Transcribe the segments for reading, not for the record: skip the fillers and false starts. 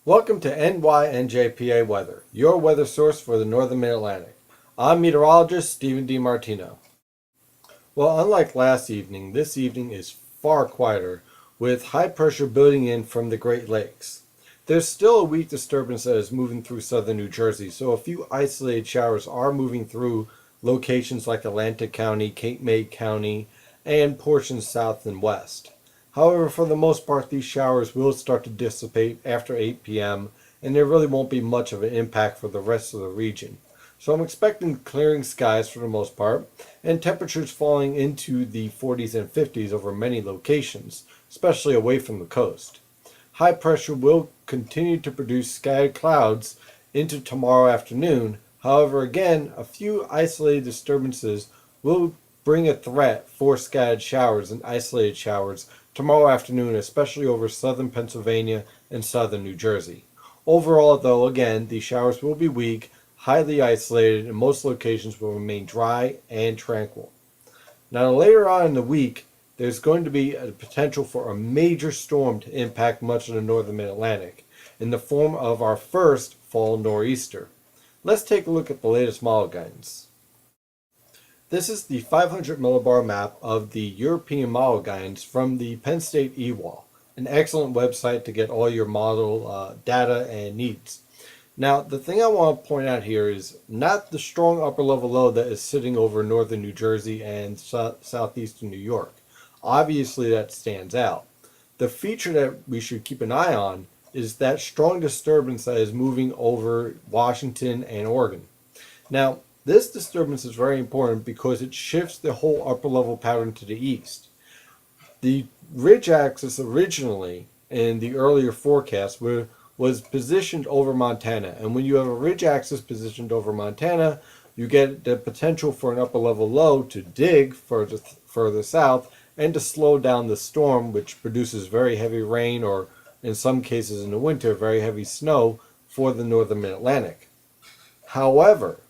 Welcome to NYNJPA Weather, your weather source for the Northern Mid-Atlantic. I'm meteorologist Stephen DiMartino. Well, unlike last evening, this evening is far quieter, with high pressure building in from the Great Lakes. There's still a weak disturbance that is moving through southern New Jersey, so a few isolated showers are moving through locations like Atlantic County, Cape May County, and portions south and west. However, for the most part, these showers will start to dissipate after 8 p.m., and there really won't be much of an impact for the rest of the region. So I'm expecting clearing skies for the most part, and temperatures falling into the 40s and 50s over many locations, especially away from the coast. High pressure will continue to produce scattered clouds into tomorrow afternoon. However, again, a few isolated disturbances will bring a threat for scattered showers and isolated showers tomorrow afternoon, especially over southern Pennsylvania and southern New Jersey. Overall, though, again, these showers will be weak, highly isolated, and most locations will remain dry and tranquil. Now, later on in the week, there's going to be a potential for a major storm to impact much of the northern mid-Atlantic in the form of our first fall nor'easter. Let's take a look at the latest model guidance. This is the 500 millibar map of the European model guidance from the Penn State EWAL, an excellent website to get all your model data and needs. Now, the thing I want to point out here is not the strong upper level low that is sitting over northern New Jersey and southeastern New York. Obviously, that stands out. The feature that we should keep an eye on is that strong disturbance that is moving over Washington and Oregon. Now, this disturbance is very important because it shifts the whole upper level pattern to the east. The ridge axis originally in the earlier forecast was positioned over Montana. And when you have a ridge axis positioned over Montana, you get the potential for an upper level low to dig further south and to slow down the storm, which produces very heavy rain or, in some cases in the winter, very heavy snow for the northern mid-Atlantic. However,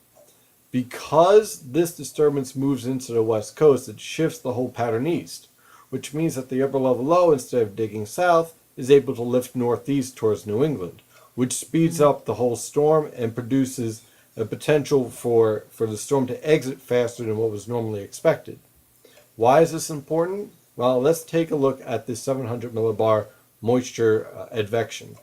because this disturbance moves into the west coast, it shifts the whole pattern east, which means that the upper level low, instead of digging south, is able to lift northeast towards New England, which speeds up the whole storm and produces a potential for the storm to exit faster than what was normally expected. Why is this important? Well, let's take a look at the 700 millibar moisture advection.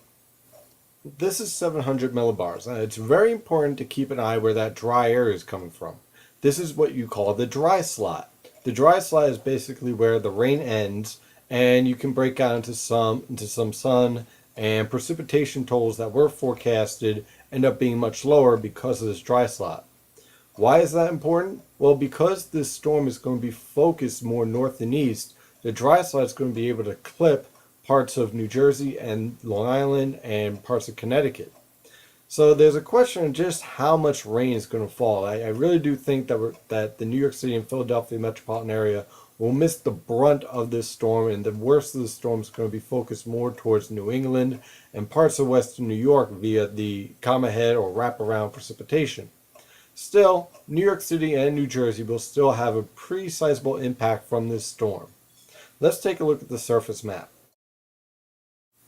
This is 700 millibars, and it's very important to keep an eye where that dry air is coming from. This is what you call the dry slot. The dry slot is basically where the rain ends, and you can break out into some sun, and precipitation totals that were forecasted end up being much lower because of this dry slot. Why is that important? Well, because this storm is going to be focused more north and east, the dry slot is going to be able to clip parts of New Jersey and Long Island and parts of Connecticut. So there's a question of just how much rain is going to fall. I really do think that the New York City and Philadelphia metropolitan area will miss the brunt of this storm, and the worst of the storm is going to be focused more towards New England and parts of western New York via the come-ahead or wraparound precipitation. Still, New York City and New Jersey will still have a pretty sizable impact from this storm. Let's take a look at the surface map.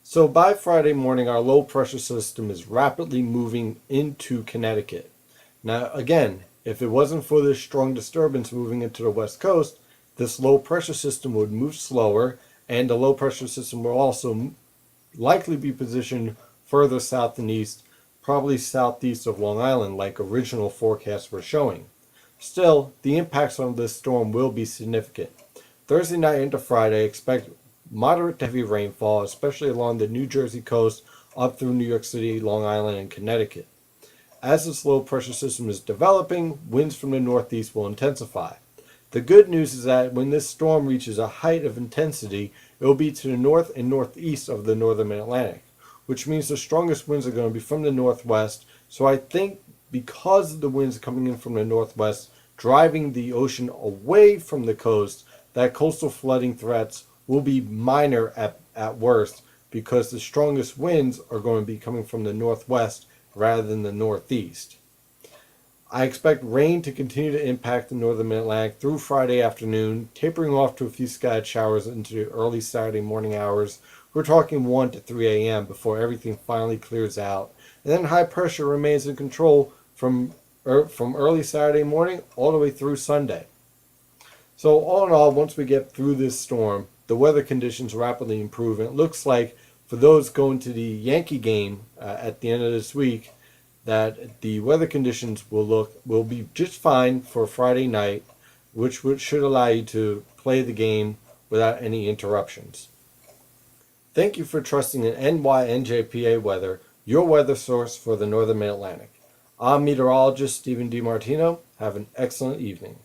So by Friday morning, our low pressure system is rapidly moving into Connecticut. Now, again, if it wasn't for this strong disturbance moving into the west coast, this low pressure system would move slower, and the low pressure system will also likely be positioned further south and east, probably southeast of Long Island, like original forecasts were showing. Still, the impacts on this storm will be significant. Thursday night into Friday, expect moderate to heavy rainfall, especially along the New Jersey coast up through New York City, Long Island, and Connecticut. As this low pressure system is developing, winds from the northeast will intensify. The good news is that when this storm reaches a height of intensity, it will be to the north and northeast of the northern mid-Atlantic, which means the strongest winds are going to be from the northwest. So I think because the winds coming in from the northwest, driving the ocean away from the coast, that coastal flooding threats will be minor at worst, because the strongest winds are going to be coming from the northwest rather than the northeast. I expect rain to continue to impact the northern mid-Atlantic through Friday afternoon, tapering off to a few scattered showers into the early Saturday morning hours, We're talking 1 to 3 a.m. before everything finally clears out, and then high pressure remains in control from early Saturday morning all the way through Sunday. So all in all, once we get through this storm, the weather conditions rapidly improve, and it looks like for those going to the Yankee game at the end of this week, that the weather conditions will be just fine for Friday night, which should allow you to play the game without any interruptions. Thank you for trusting in NYNJPA Weather, your weather source for the Northern Mid-Atlantic. I'm meteorologist Stephen DiMartino. Have an excellent evening.